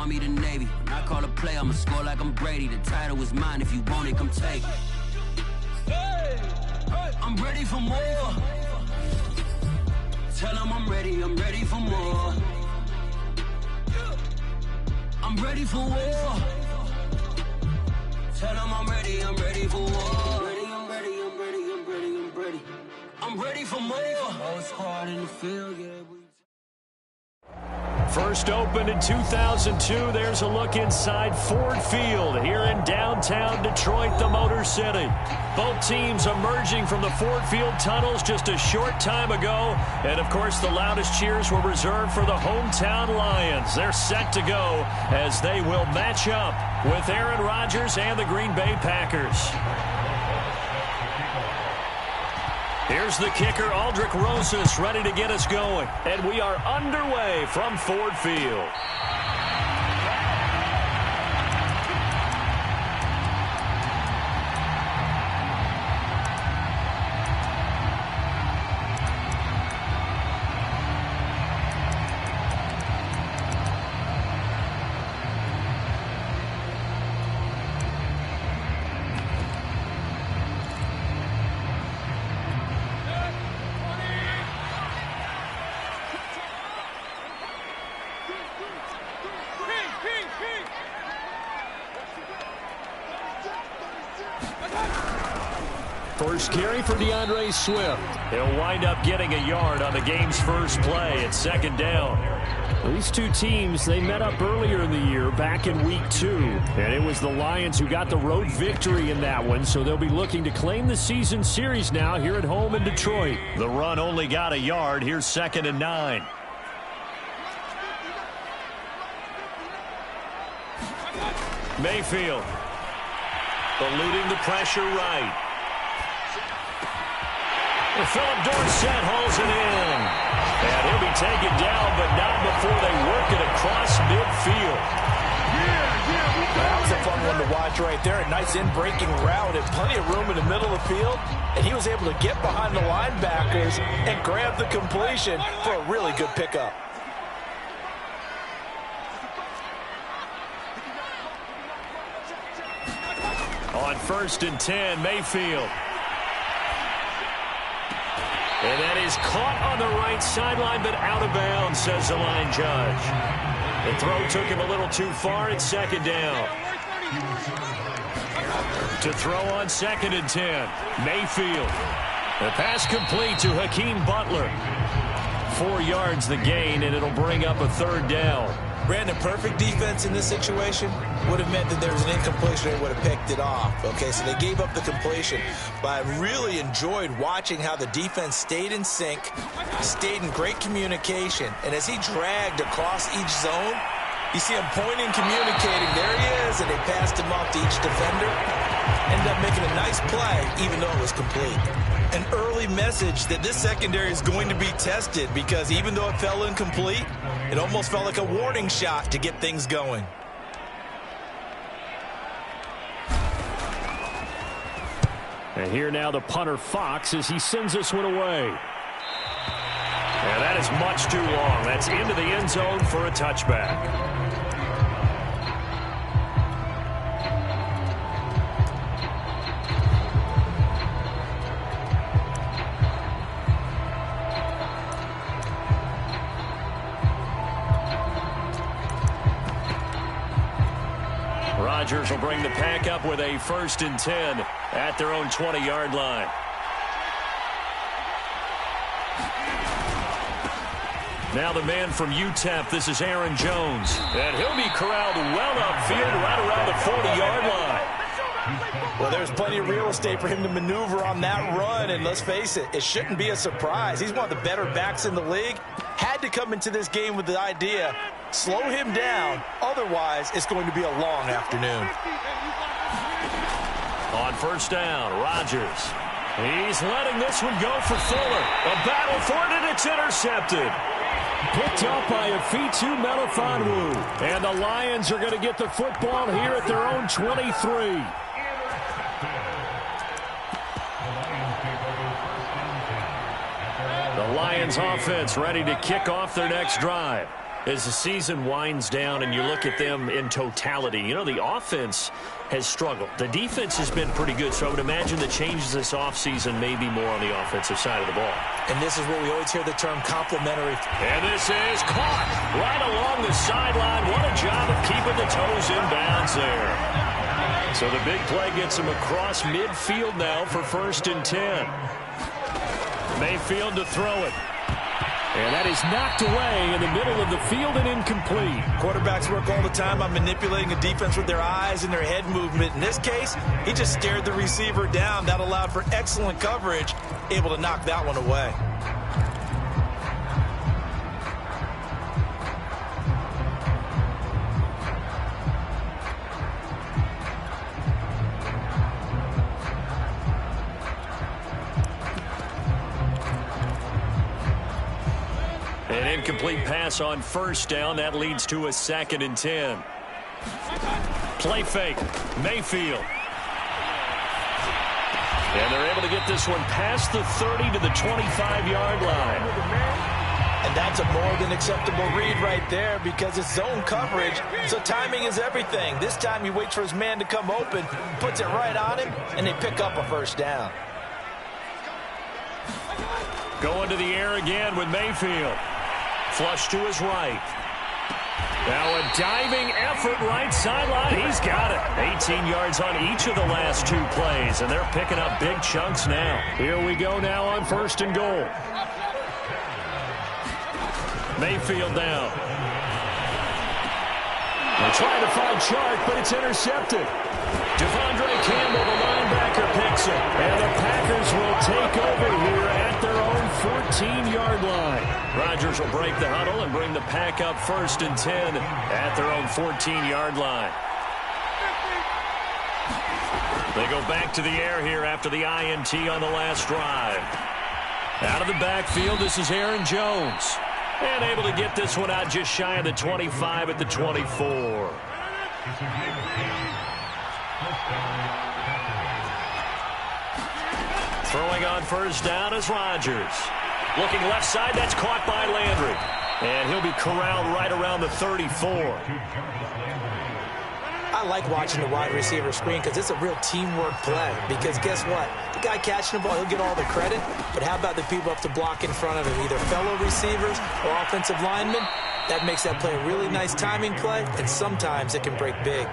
Army to Navy. When I call a play, I'ma score like I'm Brady. The title is mine. If you want it, come take it. I'm ready for more. Tell them I'm ready for more. I'm ready for war. Tell them I'm ready for war. I'm ready for more. Whole squad in the field, yeah. First opened in 2002. There's a look inside Ford Field here in downtown Detroit, the Motor City. Both teams emerging from the Ford Field tunnels just a short time ago. And, of course, the loudest cheers were reserved for the hometown Lions. They're set to go as they will match up with Aaron Rodgers and the Green Bay Packers. Here's the kicker, Aldrick Rosas, ready to get us going. And we are underway from Ford Field. First carry for DeAndre Swift. He'll wind up getting a yard on the game's first play at second down. These two teams, they met up earlier in the year back in week 2. And it was the Lions who got the road victory in that one, so they'll be looking to claim the season series now here at home in Detroit. The run only got a yard. Here's 2nd and 9. Mayfield eluding the pressure right. Philip Dorsett hauls it in. And he'll be taken down, but not before they work it across midfield. That was a fun one to watch right there. A nice in-breaking route and plenty of room in the middle of the field. And he was able to get behind the linebackers and grab the completion for a really good pickup. On 1st and 10, Mayfield. And that is caught on the right sideline, but out of bounds, says the line judge. The throw took him a little too far at 2nd down. To throw on 2nd and 10, Mayfield. The pass complete to Hakeem Butler. 4 yards the gain, and it'll bring up a 3rd down. Brandon, perfect defense in this situation would have meant that there was an incompletion and would have picked it off. Okay, so they gave up the completion. But I really enjoyed watching how the defense stayed in sync, stayed in great communication. And as he dragged across each zone, you see him pointing, communicating. There he is, and they passed him off to each defender. Ended up making a nice play, even though it was complete. An early message that this secondary is going to be tested because even though it fell incomplete, it almost felt like a warning shot to get things going. And here now the punter Fox as he sends this one away. And that is much too long. That's into the end zone for a touchback. Rodgers will bring the pack up with a 1st and 10 at their own 20-yard line. Now the man from UTEP, this is Aaron Jones. And he'll be corralled well upfield right around the 40-yard line. Well, there's plenty of real estate for him to maneuver on that run. And let's face it, it shouldn't be a surprise. He's one of the better backs in the league. Had to come into this game with the idea, slow him down. Otherwise, it's going to be a long afternoon. On 1st down, Rodgers. He's letting this one go for Fuller. A battle for it, and it's intercepted. Picked up by Afitu Melifonwu. And the Lions are going to get the football here at their own 23. The Lions offense ready to kick off their next drive. As the season winds down and you look at them in totality, you know, the offense has struggled. The defense has been pretty good, so I would imagine the changes this offseason may be more on the offensive side of the ball. And this is where we always hear the term complementary. And this is caught right along the sideline. What a job of keeping the toes in bounds there. So the big play gets him across midfield now for 1st and 10. Mayfield to throw it. And that is knocked away in the middle of the field and incomplete. Quarterbacks work all the time on manipulating a defense with their eyes and their head movement. In this case, he just stared the receiver down. That allowed for excellent coverage, able to knock that one away. An incomplete pass on 1st down. That leads to a 2nd and 10. Play fake. Mayfield. And they're able to get this one past the 30 to the 25-yard line. And that's a more than acceptable read right there because it's zone coverage, so timing is everything. This time he waits for his man to come open, puts it right on him, and they pick up a 1st down. Going to the air again with Mayfield. Flush to his right. Now a diving effort right sideline. He's got it. 18 yards on each of the last 2 plays, and they're picking up big chunks now. Here we go now on 1st and goal. Mayfield down. They're trying to find Chark, but it's intercepted. Devondre Campbell, the linebacker, picks it. And the Packers will take over here at their own 14-yard line. Rodgers will break the huddle and bring the Pack up 1st and 10 at their own 14-yard line. They go back to the air here after the INT on the last drive. Out of the backfield, this is Aaron Jones. And able to get this one out just shy of the 25 at the 24. Throwing on 1st down is Rodgers. Looking left side, that's caught by Landry. And he'll be corralled right around the 34. I like watching the wide receiver screen because it's a real teamwork play. Because guess what? The guy catching the ball, he'll get all the credit. But how about the people up to block in front of him, either fellow receivers or offensive linemen? That makes that play a really nice timing play, and sometimes it can break big.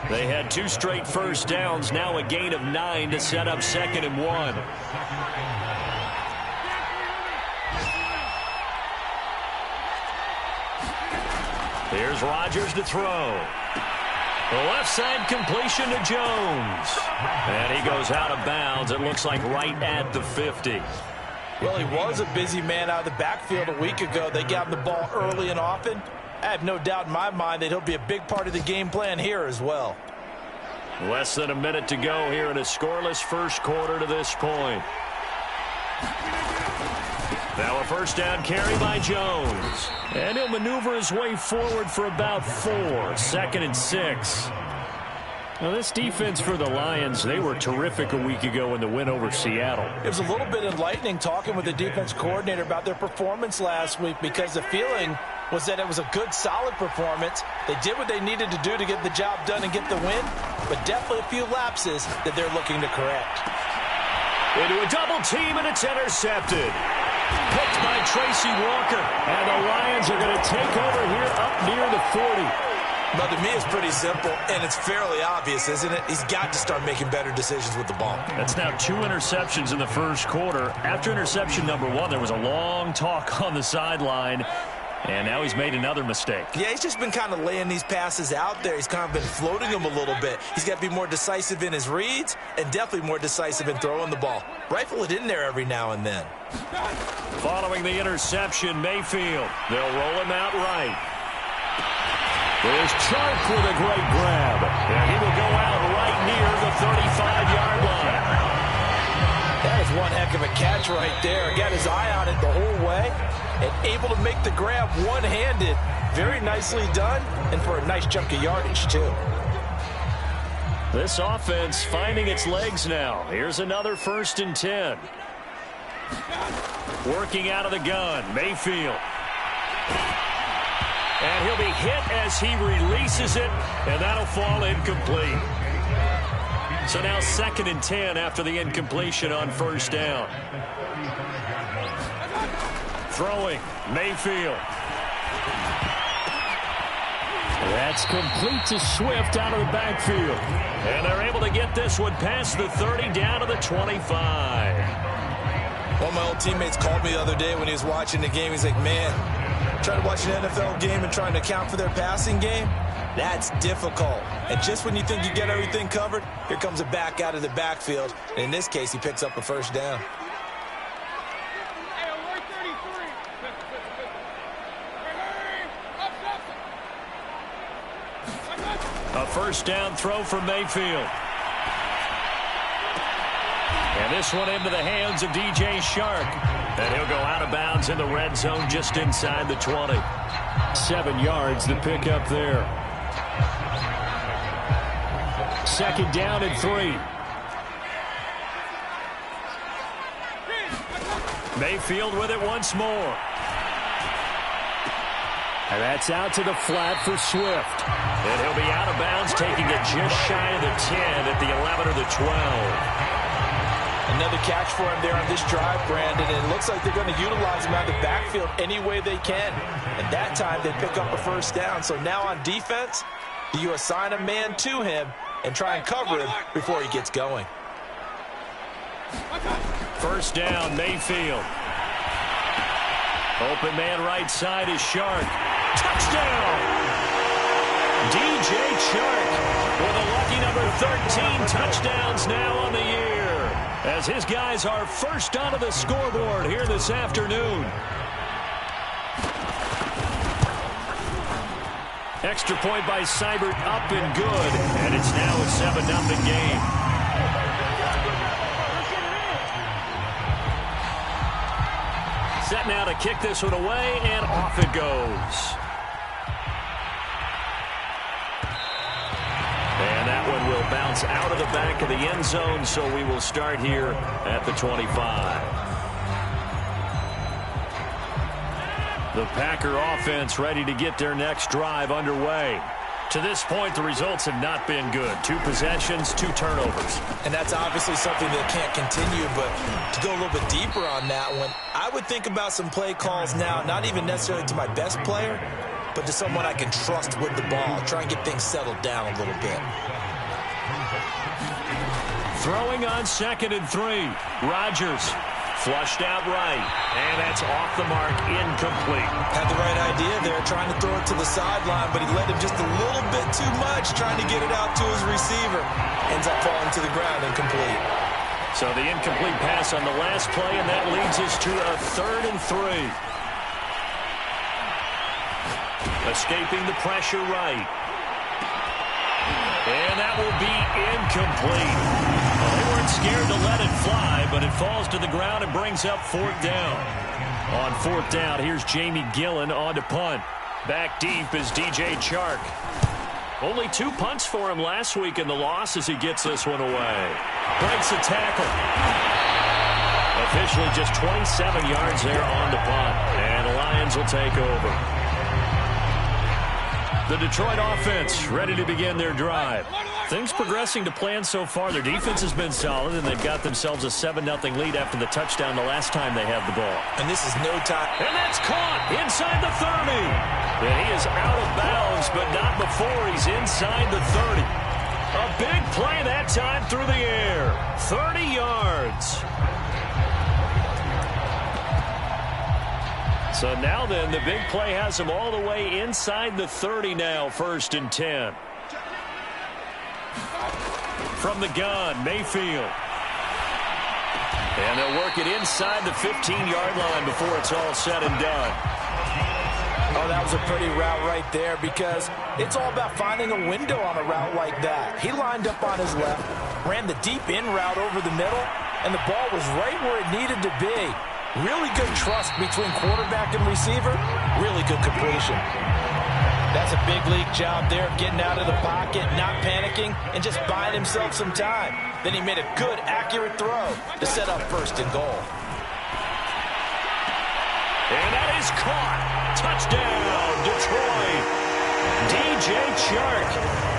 They had 2 straight 1st downs, now a gain of 9 to set up 2nd and 1. Here's Rodgers to throw. The left side completion to Jones. And he goes out of bounds. It looks like right at the 50. Well, he was a busy man out of the backfield a week ago. They got him the ball early and often. I have no doubt in my mind that he'll be a big part of the game plan here as well. Less than a minute to go here in a scoreless 1st quarter to this point. Now a 1st down carry by Jones. And he'll maneuver his way forward for about 4. 2nd and 6. Now this defense for the Lions, they were terrific a week ago in the win over Seattle. It was a little bit enlightening talking with the defense coordinator about their performance last week because the feeling was that it was a good, solid performance. They did what they needed to do to get the job done and get the win, but definitely a few lapses that they're looking to correct. Into a double team, and it's intercepted. Picked by Tracy Walker, and the Lions are going to take over here up near the 40. Well, to me, it's pretty simple, and it's fairly obvious, isn't it? He's got to start making better decisions with the ball. That's now 2 interceptions in the 1st quarter. After interception number 1, there was a long talk on the sideline, and now he's made another mistake. Yeah, he's just been kind of laying these passes out there. He's kind of been floating them a little bit. He's got to be more decisive in his reads and definitely more decisive in throwing the ball. Rifle it in there every now and then. Following the interception, Mayfield. They'll roll him out right. There's Chark with a great grab. And he will go out right near the 35-yard line. That is one heck of a catch right there. Got his eye on it the whole way and able to make the grab one-handed. Very nicely done, and for a nice chunk of yardage, too. This offense finding its legs now. Here's another 1st and 10. Working out of the gun, Mayfield. And he'll be hit as he releases it, and that'll fall incomplete. So now 2nd and 10 after the incompletion on 1st down. Throwing, Mayfield. That's complete to Swift out of the backfield. And they're able to get this one past the 30 down to the 25. One of my old teammates called me the other day when he was watching the game. He's like, man, trying to watch an NFL game and trying to account for their passing game, that's difficult. And just when you think you get everything covered, here comes a back out of the backfield. And in this case, he picks up a 1st down. A 1st down throw for Mayfield. And this one into the hands of DJ Chark. And he'll go out of bounds in the red zone just inside the 20. 7 yards the pickup there. 2nd down and 3. Mayfield with it once more. And that's out to the flat for Swift. And he'll be out of bounds, taking it just shy of the 10 at the 11 or the 12. Another catch for him there on this drive, Brandon. And it looks like they're going to utilize him out of the backfield any way they can. And that time they pick up a 1st down. So now on defense, do you assign a man to him and try and cover him before he gets going? 1st down, Mayfield. Open man right side is Chark. Touchdown! DJ Chark with a lucky number 13 touchdowns now on the year, as his guys are first onto the scoreboard here this afternoon. Extra point by Seibert, up and good, and it's now a 7-0 game. Set now to kick this one away, and off it goes. And that one will bounce out of the back of the end zone, so we will start here at the 25. The Packer offense ready to get their next drive underway. To this point, the results have not been good. 2 possessions, 2 turnovers. And that's obviously something that can't continue, but to go a little bit deeper on that one, I would think about some play calls now, not even necessarily to my best player, but to someone I can trust with the ball. Try and get things settled down a little bit. Throwing on 2nd and 3. Rodgers flushed out right, and that's off the mark, incomplete. Had the right idea there, trying to throw it to the sideline, but he led him just a little bit too much, trying to get it out to his receiver. Ends up falling to the ground, incomplete. So the incomplete pass on the last play, and that leads us to a 3rd and 3. Escaping the pressure right. And that will be incomplete. Well, they weren't scared to let it fly, but it falls to the ground and brings up 4th down. On 4th down, here's Jamie Gillen on to punt. Back deep is DJ Chark. Only 2 punts for him last week in the loss as he gets this one away. Breaks a tackle. Officially just 27 yards there on the punt. And the Lions will take over. The Detroit offense ready to begin their drive. Things progressing to plan so far. Their defense has been solid, and they've got themselves a 7-0 lead after the touchdown the last time they had the ball. And this is no time. And that's caught inside the 30. And he is out of bounds, but not before he's inside the 30. A big play that time through the air. 30 yards. So now then, the big play has him all the way inside the 30 now, 1st and 10. From the gun, Mayfield. And they'll work it inside the 15-yard line before it's all said and done. Oh, that was a pretty route right there, because it's all about finding a window on a route like that. He lined up on his left, ran the deep in route over the middle, and the ball was right where it needed to be. Really good trust between quarterback and receiver. Really good completion. That's a big league job there of getting out of the pocket, not panicking, and just buying himself some time. Then he made a good, accurate throw to set up 1st and goal. And that is caught. Touchdown, Detroit. DJ Chark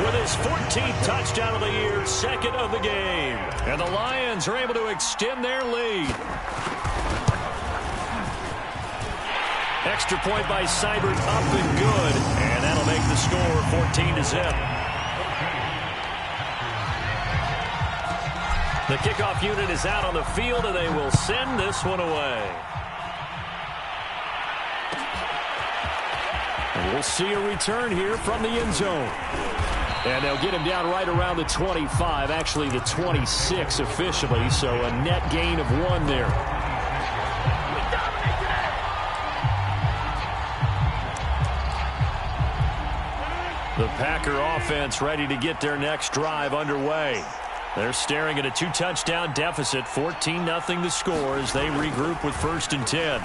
with his 14th touchdown of the year, second of the game. And the Lions are able to extend their lead. Extra point by Seibert, up and good. And that'll make the score 14-0. The kickoff unit is out on the field, and they will send this one away. And we'll see a return here from the end zone. And they'll get him down right around the 25, actually the 26 officially, so a net gain of 1 there. The Packer offense ready to get their next drive underway. They're staring at a 2-touchdown deficit, 14-0 the score as they regroup with 1st and 10.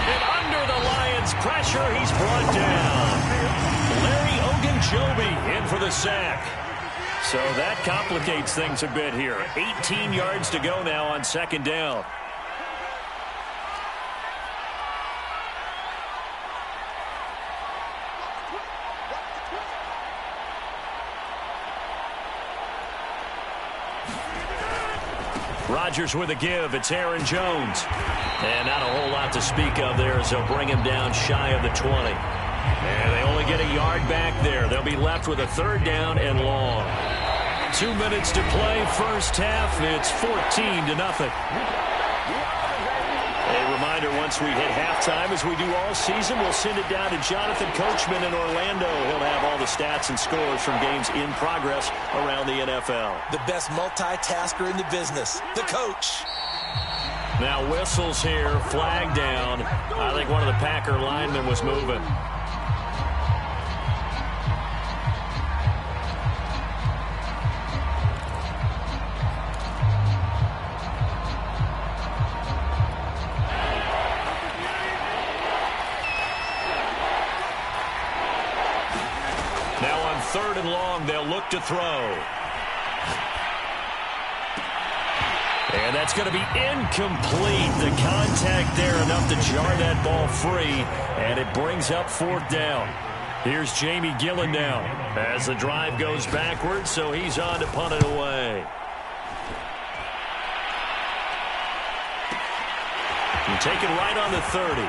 And under the Lions' pressure, he's brought down. Larry Ogunjobi in for the sack. So that complicates things a bit here. 18 yards to go now on 2nd down. Rodgers with a give. It's Aaron Jones. And not a whole lot to speak of there as they'll bring him down shy of the 20. And they only get a yard back there. They'll be left with a 3rd down and long. 2 minutes to play, first half. It's 14-0. A reminder, once we hit halftime, as we do all season, we'll send it down to Jonathan Coachman in Orlando. He'll have all the stats and scores from games in progress around the NFL. The best multitasker in the business, the coach. Now whistles here, flag down. I think one of the Packer linemen was moving. Now on 3rd and long, they'll look to throw. And that's going to be incomplete. The contact there enough to jar that ball free, and it brings up 4th down. Here's Jamie Gillen now as the drive goes backwards, so he's on to punt it away. And taken right on the 30.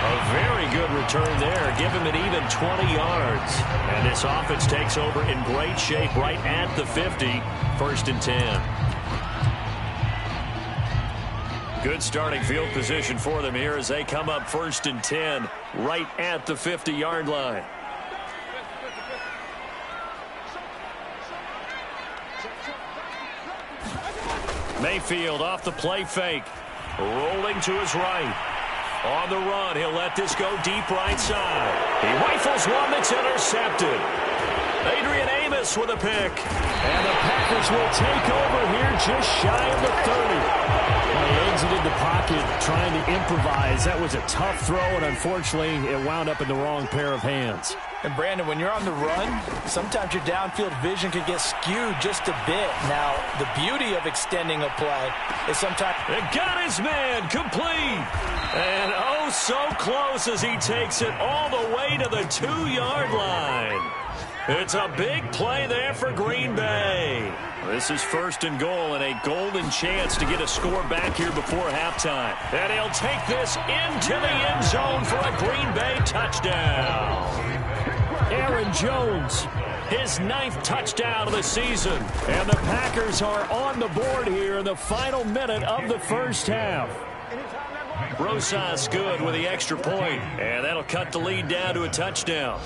A very good return there. Give him an even 20 yards. And this offense takes over in great shape right at the 50. 1st and 10. Good starting field position for them here as they come up 1st and 10 right at the 50-yard line. Mayfield off the play fake. Rolling to his right. On the run, he'll let this go deep right side. He rifles one that's intercepted. Adrian Amos with a pick. And the Packers will take over here just shy of the 30. Well, he exited the pocket trying to improvise. That was a tough throw, and unfortunately, it wound up in the wrong pair of hands. And Brandon, when you're on the run, sometimes your downfield vision can get skewed just a bit. Now, the beauty of extending a play is sometimes... They got his man complete. And oh, so close as he takes it all the way to the 2-yard line. It's a big play there for Green Bay. This is 1st and goal and a golden chance to get a score back here before halftime. And he'll take this into the end zone for a Green Bay touchdown. Aaron Jones, his 9th touchdown of the season. And the Packers are on the board here in the final minute of the first half. Rosas good with the extra point, and that'll cut the lead down to a touchdown.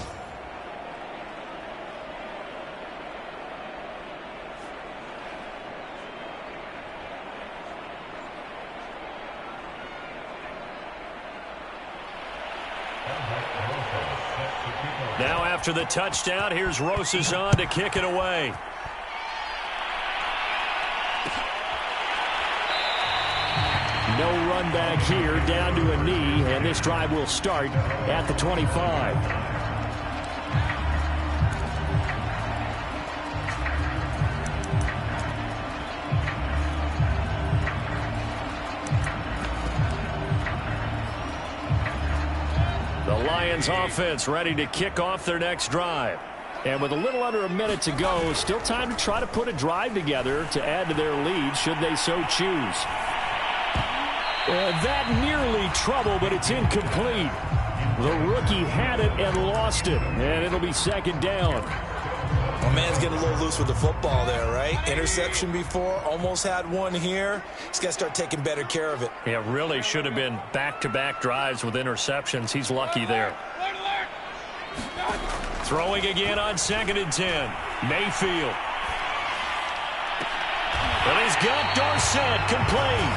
Now after the touchdown, here's Rosas on to kick it away. No run back here, down to a knee, and this drive will start at the 25. The Lions offense ready to kick off their next drive. And with a little under a minute to go, still time to try to put a drive together to add to their lead should they so choose. That nearly trouble, but it's incomplete. The rookie had it and lost it, and it'll be second down. My man's getting a little loose with the football there, right? Interception before, almost had one here. He's got to start taking better care of it. Yeah, really should have been back-to-back drives with interceptions. He's lucky there. Throwing again on 2nd and 10. Mayfield. But he's got Dorsett complete.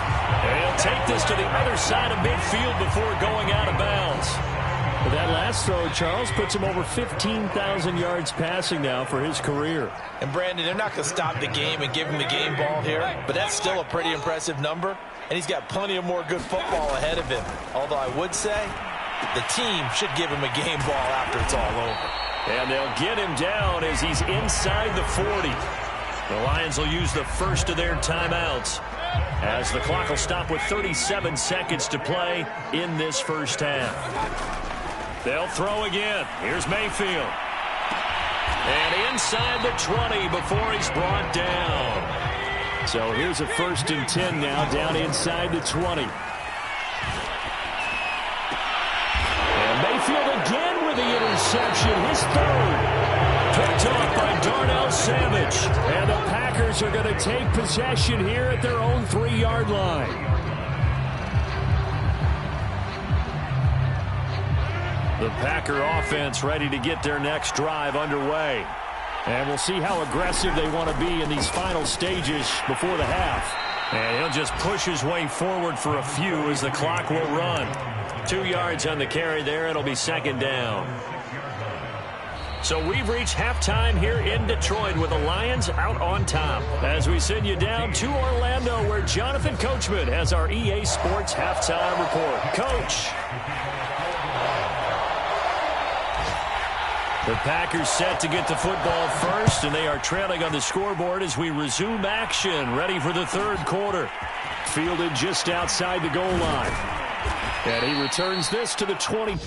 And he'll take this to the other side of midfield before going out of bounds. But that last throw, Charles, puts him over 15,000 yards passing now for his career. And, Brandon, they're not going to stop the game and give him the game ball here, but that's still a pretty impressive number, and he's got plenty of more good football ahead of him. Although I would say the team should give him a game ball after it's all over. And they'll get him down as he's inside the 40. The Lions will use the first of their timeouts as the clock will stop with 37 seconds to play in this first half. They'll throw again. Here's Mayfield. And inside the 20 before he's brought down. So here's a 1st and 10 now down inside the 20. And Mayfield again with the interception. His third. Picked off by Darnell Savage. And the Packers are going to take possession here at their own 3-yard line. The Packer offense ready to get their next drive underway. And we'll see how aggressive they want to be in these final stages before the half. And he'll just push his way forward for a few as the clock will run. 2 yards on the carry there. It'll be second down. So we've reached halftime here in Detroit with the Lions out on top. As we send you down to Orlando where Jonathan Coachman has our EA Sports halftime report. Coach. The Packers set to get the football first, and they are trailing on the scoreboard as we resume action, ready for the third quarter. Fielded just outside the goal line. And he returns this to the 20.